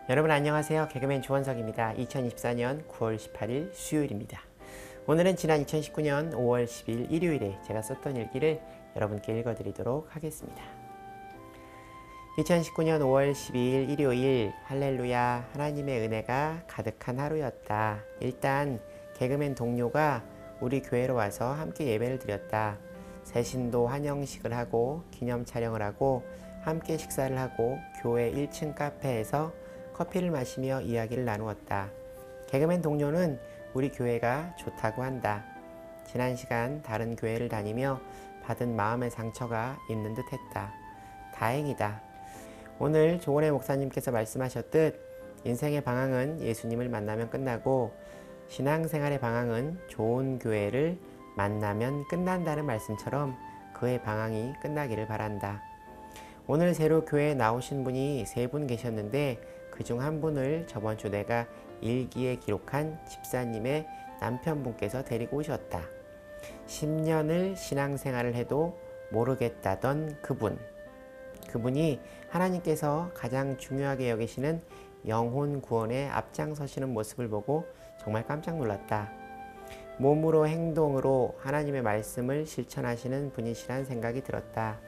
여러분 안녕하세요. 개그맨 조원석입니다. 2024년 9월 18일 수요일입니다. 오늘은 지난 2019년 5월 10일 일요일에 제가 썼던 일기를 여러분께 읽어드리도록 하겠습니다. 2019년 5월 12일 일요일 할렐루야 하나님의 은혜가 가득한 하루였다. 일단 개그맨 동료가 우리 교회로 와서 함께 예배를 드렸다. 새신도 환영식을 하고 기념 촬영을 하고 함께 식사를 하고 교회 1층 카페에서 커피를 마시며 이야기를 나누었다. 개그맨 동료는 우리 교회가 좋다고 한다. 지난 시간 다른 교회를 다니며 받은 마음의 상처가 있는 듯 했다. 다행이다. 오늘 조원혜 목사님께서 말씀하셨듯 인생의 방향은 예수님을 만나면 끝나고 신앙생활의 방향은 좋은 교회를 만나면 끝난다는 말씀처럼 그의 방향이 끝나기를 바란다. 오늘 새로 교회에 나오신 분이 3분 계셨는데 그중 한 분을 저번 주 내가 일기에 기록한 집사님의 남편분께서 데리고 오셨다. 10년을 신앙생활을 해도 모르겠다던 그분이 하나님께서 가장 중요하게 여기시는 영혼 구원에 앞장서시는 모습을 보고 정말 깜짝 놀랐다. 몸으로 행동으로 하나님의 말씀을 실천하시는 분이시란 생각이 들었다.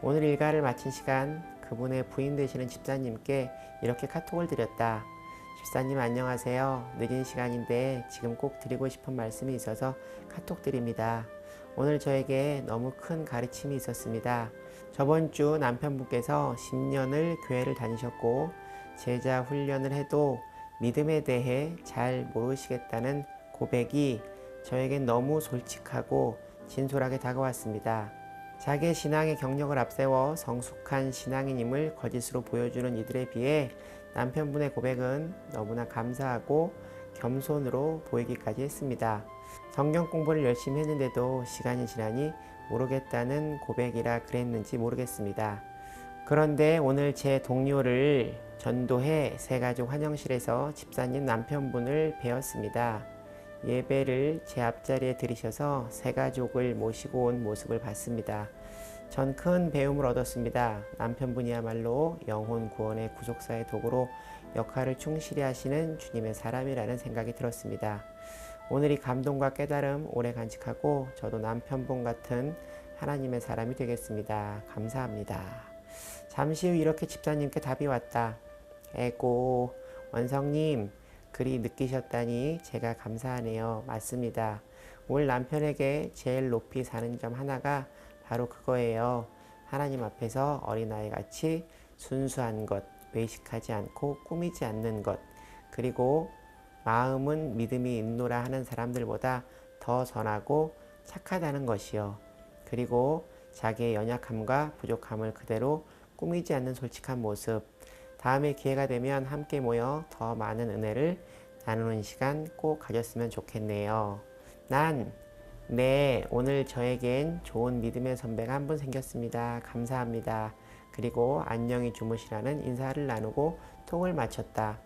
오늘 일과를 마친 시간 그분의 부인 되시는 집사님께 이렇게 카톡을 드렸다. 집사님 안녕하세요. 늦은 시간인데 지금 꼭 드리고 싶은 말씀이 있어서 카톡 드립니다. 오늘 저에게 너무 큰 가르침이 있었습니다. 저번 주 남편분께서 10년을 교회를 다니셨고 제자 훈련을 해도 믿음에 대해 잘 모르시겠다는 고백이 저에겐 너무 솔직하고 진솔하게 다가왔습니다. 자기의 신앙의 경력을 앞세워 성숙한 신앙인임을 거짓으로 보여주는 이들에 비해 남편분의 고백은 너무나 감사하고 겸손으로 보이기까지 했습니다. 성경 공부를 열심히 했는데도 시간이 지나니 모르겠다는 고백이라 그랬는지 모르겠습니다. 그런데 오늘 제 동료를 전도해 새가족 환영실에서 집사님 남편분을 뵈었습니다. 예배를 제 앞자리에 들이셔서 새가족을 모시고 온 모습을 봤습니다. 전 큰 배움을 얻었습니다. 남편분이야말로 영혼 구원의 구속사의 도구로 역할을 충실히 하시는 주님의 사람이라는 생각이 들었습니다. 오늘 이 감동과 깨달음 오래 간직하고 저도 남편분 같은 하나님의 사람이 되겠습니다. 감사합니다. 잠시 후 이렇게 집사님께 답이 왔다. 에고 원성님 그리 느끼셨다니 제가 감사하네요. 맞습니다. 오늘 남편에게 제일 높이 사는 점 하나가 바로 그거예요. 하나님 앞에서 어린아이같이 순수한 것, 외식하지 않고 꾸미지 않는 것, 그리고 마음은 믿음이 있노라 하는 사람들보다 더 선하고 착하다는 것이요. 그리고 자기의 연약함과 부족함을 그대로 꾸미지 않는 솔직한 모습. 다음에 기회가 되면 함께 모여 더 많은 은혜를 나누는 시간 꼭 가졌으면 좋겠네요. 오늘 저에겐 좋은 믿음의 선배가 한 분 생겼습니다. 감사합니다. 그리고 안녕히 주무시라는 인사를 나누고 톡을 마쳤다.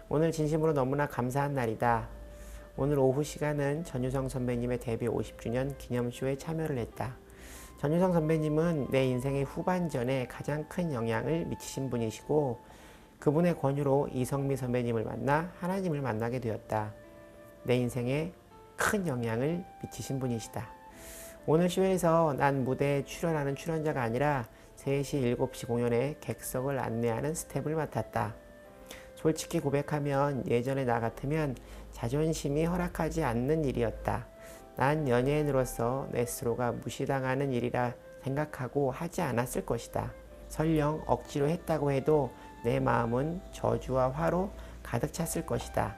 오늘 진심으로 너무나 감사한 날이다. 오늘 오후 시간은 전유성 선배님의 데뷔 50주년 기념쇼에 참여를 했다. 전유성 선배님은 내 인생의 후반전에 가장 큰 영향을 미치신 분이시고 그분의 권유로 이성미 선배님을 만나 하나님을 만나게 되었다. 내 인생에 큰 영향을 미치신 분이시다. 오늘 쇼에서 난 무대에 출연하는 출연자가 아니라 3시, 7시 공연에 객석을 안내하는 스텝을 맡았다. 솔직히 고백하면 예전에 나 같으면 자존심이 허락하지 않는 일이었다. 난 연예인으로서 내 스스로가 무시당하는 일이라 생각하고 하지 않았을 것이다. 설령 억지로 했다고 해도 내 마음은 저주와 화로 가득 찼을 것이다.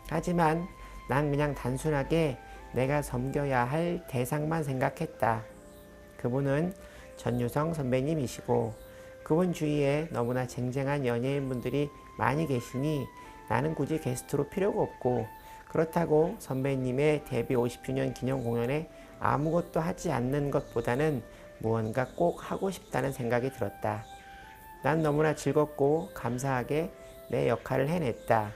하지만 난 그냥 단순하게 내가 섬겨야 할 대상만 생각했다. 그분은 전유성 선배님이시고 그분 주위에 너무나 쟁쟁한 연예인분들이 많이 계시니 나는 굳이 게스트로 필요가 없고 그렇다고 선배님의 데뷔 50주년 기념 공연에 아무것도 하지 않는 것보다는 무언가 꼭 하고 싶다는 생각이 들었다. 난 너무나 즐겁고 감사하게 내 역할을 해냈다.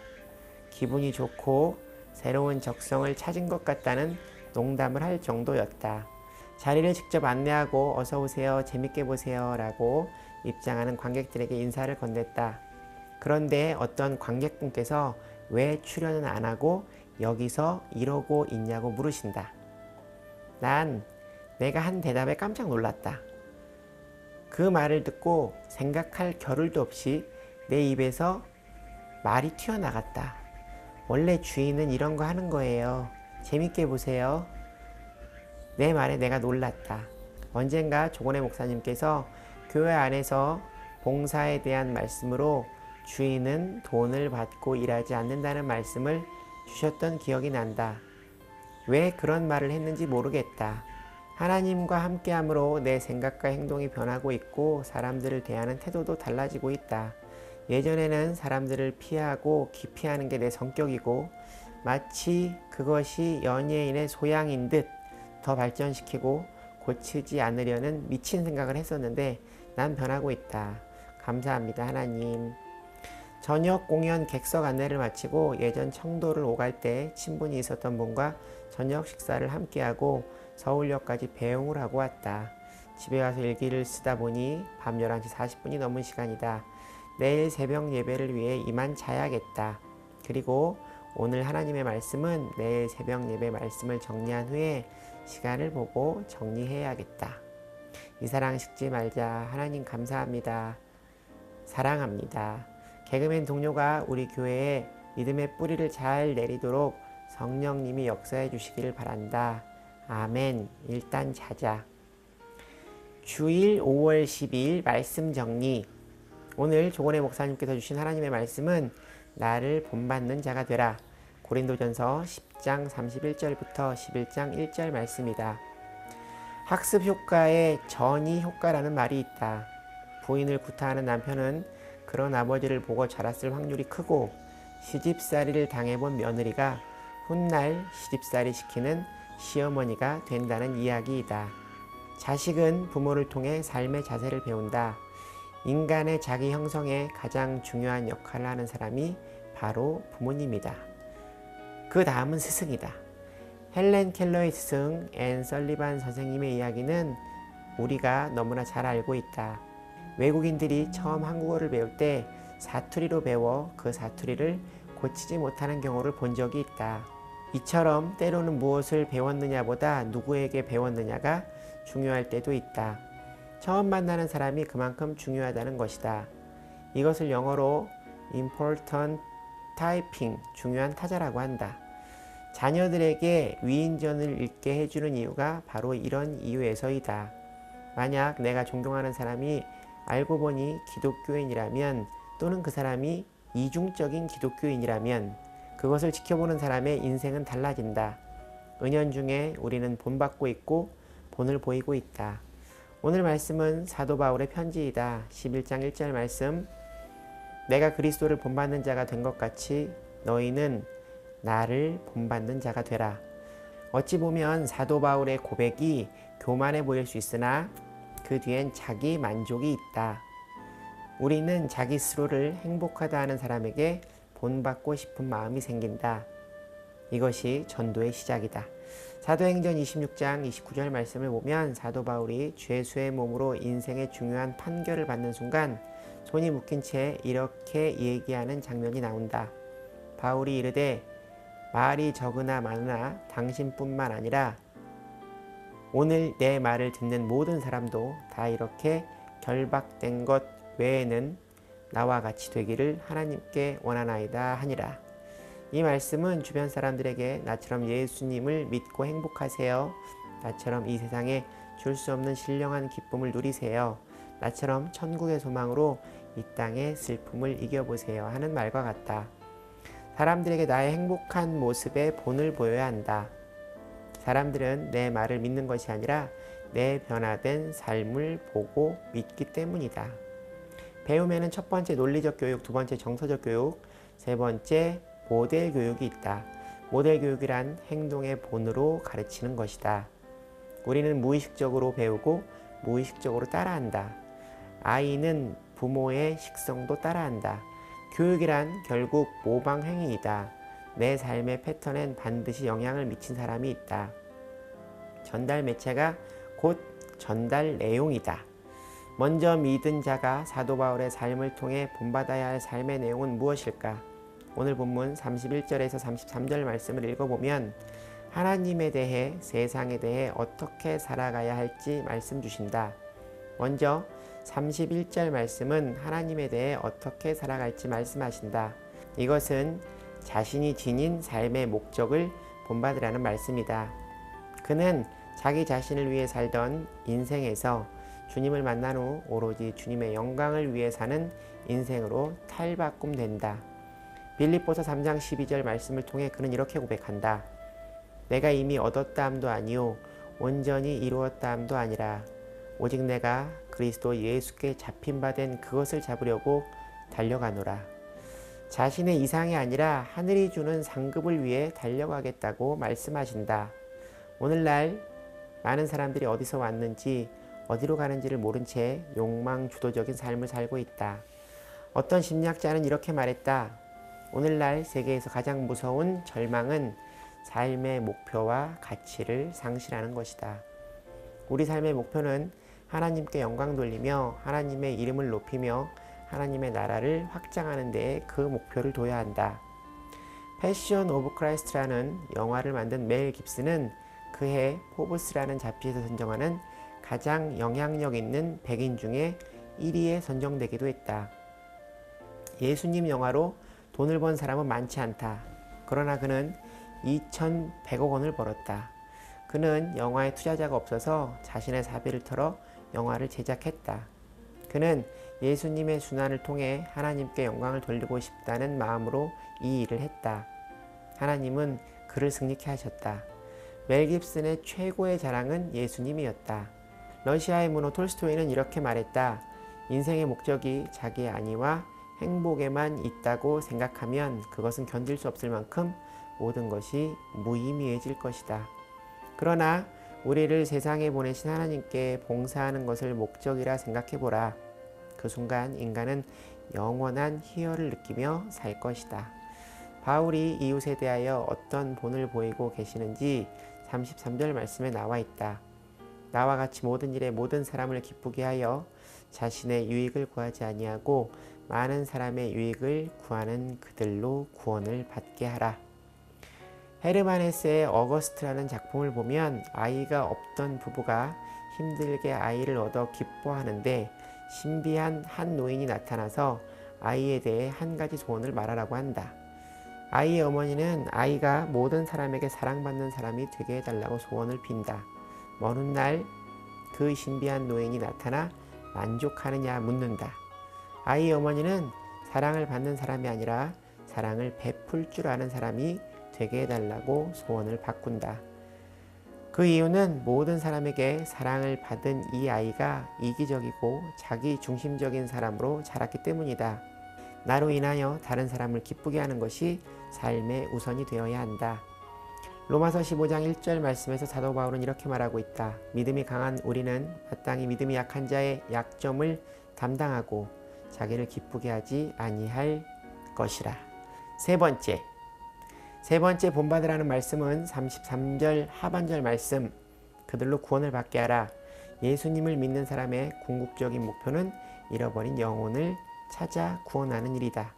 기분이 좋고 새로운 적성을 찾은 것 같다는 농담을 할 정도였다. 자리를 직접 안내하고 어서오세요, 재밌게 보세요 라고 입장하는 관객들에게 인사를 건넸다. 그런데 어떤 관객분께서 왜 출연은 안 하고 여기서 이러고 있냐고 물으신다. 난 내가 한 대답에 깜짝 놀랐다. 그 말을 듣고 생각할 겨를도 없이 내 입에서 말이 튀어나갔다. 원래 주인은 이런 거 하는 거예요. 재밌게 보세요. 내 말에 내가 놀랐다. 언젠가 조건의 목사님께서 교회 안에서 봉사에 대한 말씀으로 주인은 돈을 받고 일하지 않는다는 말씀을 주셨던 기억이 난다. 왜 그런 말을 했는지 모르겠다. 하나님과 함께함으로 내 생각과 행동이 변하고 있고 사람들을 대하는 태도도 달라지고 있다. 예전에는 사람들을 피하고 기피하는 게 내 성격이고 마치 그것이 연예인의 소양인 듯 더 발전시키고 고치지 않으려는 미친 생각을 했었는데 난 변하고 있다. 감사합니다, 하나님. 저녁 공연 객석 안내를 마치고 예전 청도를 오갈 때 친분이 있었던 분과 저녁 식사를 함께하고 서울역까지 배웅을 하고 왔다. 집에 와서 일기를 쓰다 보니 밤 11시 40분이 넘은 시간이다. 내일 새벽 예배를 위해 이만 자야겠다. 그리고 오늘 하나님의 말씀은 내일 새벽 예배 말씀을 정리한 후에 시간을 보고 정리해야겠다. 이 사랑 식지 말자. 하나님 감사합니다. 사랑합니다. 개그맨 동료가 우리 교회에 믿음의 뿌리를 잘 내리도록 성령님이 역사해 주시기를 바란다. 아멘. 일단 자자. 주일 5월 12일 말씀 정리. 오늘 조건의 목사님께서 주신 하나님의 말씀은 나를 본받는 자가 되라. 고린도전서 10장 31절부터 11장 1절 말씀이다. 학습 효과에 전이 효과라는 말이 있다. 부인을 구타하는 남편은 그런 아버지를 보고 자랐을 확률이 크고 시집살이를 당해본 며느리가 훗날 시집살이 시키는 시어머니가 된다는 이야기이다. 자식은 부모를 통해 삶의 자세를 배운다. 인간의 자기 형성에 가장 중요한 역할을 하는 사람이 바로 부모님이다. 그 다음은 스승이다. 헬렌 켈러의 스승 앤 설리반 선생님의 이야기는 우리가 너무나 잘 알고 있다. 외국인들이 처음 한국어를 배울 때 사투리로 배워 그 사투리를 고치지 못하는 경우를 본 적이 있다. 이처럼 때로는 무엇을 배웠느냐보다 누구에게 배웠느냐가 중요할 때도 있다. 처음 만나는 사람이 그만큼 중요하다는 것이다. 이것을 영어로 important typing, 중요한 타자라고 한다. 자녀들에게 위인전을 읽게 해주는 이유가 바로 이런 이유에서이다. 만약 내가 존경하는 사람이 알고 보니 기독교인이라면 또는 그 사람이 이중적인 기독교인이라면 그것을 지켜보는 사람의 인생은 달라진다. 은연중에 우리는 본받고 있고 본을 보이고 있다. 오늘 말씀은 사도 바울의 편지이다. 11장 1절 말씀. 내가 그리스도를 본받는 자가 된 것 같이 너희는 나를 본받는 자가 되라. 어찌 보면 사도 바울의 고백이 교만해 보일 수 있으나 그 뒤엔 자기 만족이 있다. 우리는 자기 스스로를 행복하다 하는 사람에게 본받고 싶은 마음이 생긴다. 이것이 전도의 시작이다. 사도행전 26장 29절 말씀을 보면 사도 바울이 죄수의 몸으로 인생의 중요한 판결을 받는 순간 손이 묶인 채 이렇게 얘기하는 장면이 나온다. 바울이 이르되 말이 적으나 많으나 당신뿐만 아니라 오늘 내 말을 듣는 모든 사람도 다 이렇게 결박된 것 외에는 나와 같이 되기를 하나님께 원하나이다 하니라. 이 말씀은 주변 사람들에게 나처럼 예수님을 믿고 행복하세요. 나처럼 이 세상에 줄 수 없는 신령한 기쁨을 누리세요. 나처럼 천국의 소망으로 이 땅의 슬픔을 이겨보세요 하는 말과 같다. 사람들에게 나의 행복한 모습에 본을 보여야 한다. 사람들은 내 말을 믿는 것이 아니라 내 변화된 삶을 보고 믿기 때문이다. 배움에는 첫 번째 논리적 교육, 두 번째 정서적 교육, 세 번째 모델 교육이 있다. 모델 교육이란 행동의 본으로 가르치는 것이다. 우리는 무의식적으로 배우고 무의식적으로 따라한다. 아이는 부모의 식성도 따라한다. 교육이란 결국 모방 행위이다. 내 삶의 패턴엔 반드시 영향을 미친 사람이 있다. 전달 매체가 곧 전달 내용이다. 먼저 믿은 자가 사도 바울의 삶을 통해 본받아야 할 삶의 내용은 무엇일까? 오늘 본문 31절에서 33절 말씀을 읽어보면 하나님에 대해, 세상에 대해 어떻게 살아가야 할지 말씀 주신다. 먼저 31절 말씀은 하나님에 대해 어떻게 살아갈지 말씀하신다. 이것은 자신이 지닌 삶의 목적을 본받으라는 말씀이다. 그는 자기 자신을 위해 살던 인생에서 주님을 만난 후 오로지 주님의 영광을 위해 사는 인생으로 탈바꿈된다. 빌립보서 3장 12절 말씀을 통해 그는 이렇게 고백한다. 내가 이미 얻었다함도 아니요 온전히 이루었다함도 아니라 오직 내가 그리스도 예수께 잡힌 바 된 그것을 잡으려고 달려가노라. 자신의 이상이 아니라 하늘이 주는 상급을 위해 달려가겠다고 말씀하신다. 오늘날 많은 사람들이 어디서 왔는지 어디로 가는지를 모른 채 욕망 주도적인 삶을 살고 있다. 어떤 심리학자는 이렇게 말했다. 오늘날 세계에서 가장 무서운 절망은 삶의 목표와 가치를 상실하는 것이다. 우리 삶의 목표는 하나님께 영광 돌리며 하나님의 이름을 높이며 하나님의 나라를 확장하는 데에 그 목표를 둬야 한다. 패션 오브 크라이스트라는 영화를 만든 멜 깁슨은 그해 포브스라는 잡지에서 선정하는 가장 영향력 있는 100인 중에 1위에 선정되기도 했다. 예수님 영화로 돈을 번 사람은 많지 않다. 그러나 그는 2,100억 원을 벌었다. 그는 영화에 투자자가 없어서 자신의 사비를 털어 영화를 제작했다. 그는 예수님의 순환을 통해 하나님께 영광을 돌리고 싶다는 마음으로 이 일을 했다. 하나님은 그를 승리케 하셨다. 멜 깁슨의 최고의 자랑은 예수님이었다. 러시아의 문호 톨스토이는 이렇게 말했다. 인생의 목적이 자기의 안위와 행복에만 있다고 생각하면 그것은 견딜 수 없을 만큼 모든 것이 무의미해질 것이다. 그러나 우리를 세상에 보내신 하나님께 봉사하는 것을 목적이라 생각해보라. 그 순간 인간은 영원한 희열을 느끼며 살 것이다. 바울이 이웃에 대하여 어떤 본을 보이고 계시는지 33절 말씀에 나와 있다. 나와 같이 모든 일에 모든 사람을 기쁘게 하여 자신의 유익을 구하지 아니하고 많은 사람의 유익을 구하는 그들로 구원을 받게 하라. 헤르만 헤세의 어거스트라는 작품을 보면 아이가 없던 부부가 힘들게 아이를 얻어 기뻐하는데 신비한 한 노인이 나타나서 아이에 대해 한 가지 소원을 말하라고 한다. 아이의 어머니는 아이가 모든 사람에게 사랑받는 사람이 되게 해달라고 소원을 빈다. 먼 훗날 그 신비한 노인이 나타나 만족하느냐 묻는다. 아이의 어머니는 사랑을 받는 사람이 아니라 사랑을 베풀 줄 아는 사람이 되게 해달라고 소원을 바꾼다. 그 이유는 모든 사람에게 사랑을 받은 이 아이가 이기적이고 자기 중심적인 사람으로 자랐기 때문이다. 나로 인하여 다른 사람을 기쁘게 하는 것이 삶의 우선이 되어야 한다. 로마서 15장 1절 말씀에서 사도 바울은 이렇게 말하고 있다. 믿음이 강한 우리는 마땅히 믿음이 약한 자의 약점을 담당하고 자기를 기쁘게 하지 아니할 것이라. 세 번째 본받으라는 말씀은 33절 하반절 말씀. 그들로 구원을 받게 하라. 예수님을 믿는 사람의 궁극적인 목표는 잃어버린 영혼을 찾아 구원하는 일이다.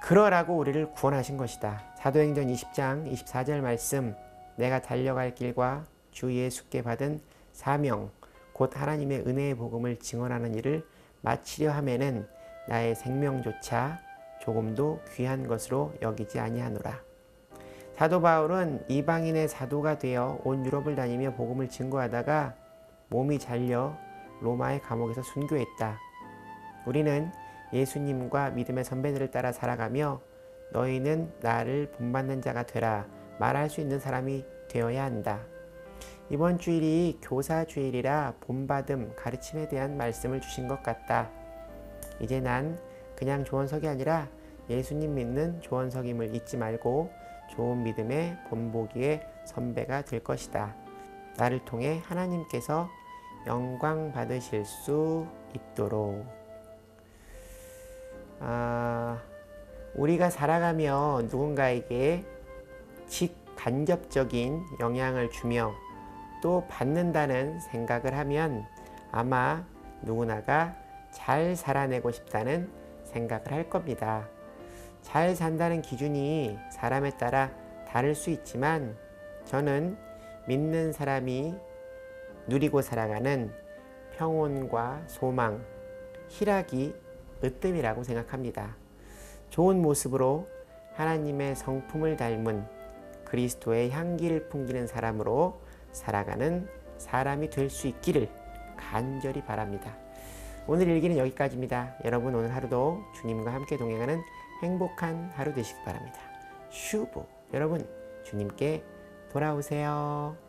그러라고 우리를 구원하신 것이다. 사도행전 20장 24절 말씀. 내가 달려갈 길과 주 예수께 받은 사명 곧 하나님의 은혜의 복음을 증언하는 일을 마치려 하면은 나의 생명조차 조금도 귀한 것으로 여기지 아니하노라. 사도 바울은 이방인의 사도가 되어 온 유럽을 다니며 복음을 증거하다가 몸이 잘려 로마의 감옥에서 순교했다. 우리는 예수님과 믿음의 선배들을 따라 살아가며 너희는 나를 본받는 자가 되라 말할 수 있는 사람이 되어야 한다. 이번 주일이 교사 주일이라 본받음, 가르침에 대한 말씀을 주신 것 같다. 이제 난 그냥 조원석이 아니라 예수님 믿는 조원석임을 잊지 말고 좋은 믿음의 본보기의 선배가 될 것이다. 나를 통해 하나님께서 영광 받으실 수 있도록. 우리가 살아가며 누군가에게 직간접적인 영향을 주며 또 받는다는 생각을 하면 아마 누구나가 잘 살아내고 싶다는 생각을 할 겁니다. 잘 산다는 기준이 사람에 따라 다를 수 있지만 저는 믿는 사람이 누리고 살아가는 평온과 소망, 희락이 으뜸이라고 생각합니다. 좋은 모습으로 하나님의 성품을 닮은 그리스도의 향기를 풍기는 사람으로 살아가는 사람이 될 수 있기를 간절히 바랍니다. 오늘 일기는 여기까지입니다. 여러분 오늘 하루도 주님과 함께 동행하는 행복한 하루 되시기 바랍니다. 슈보 여러분 주님께 돌아오세요.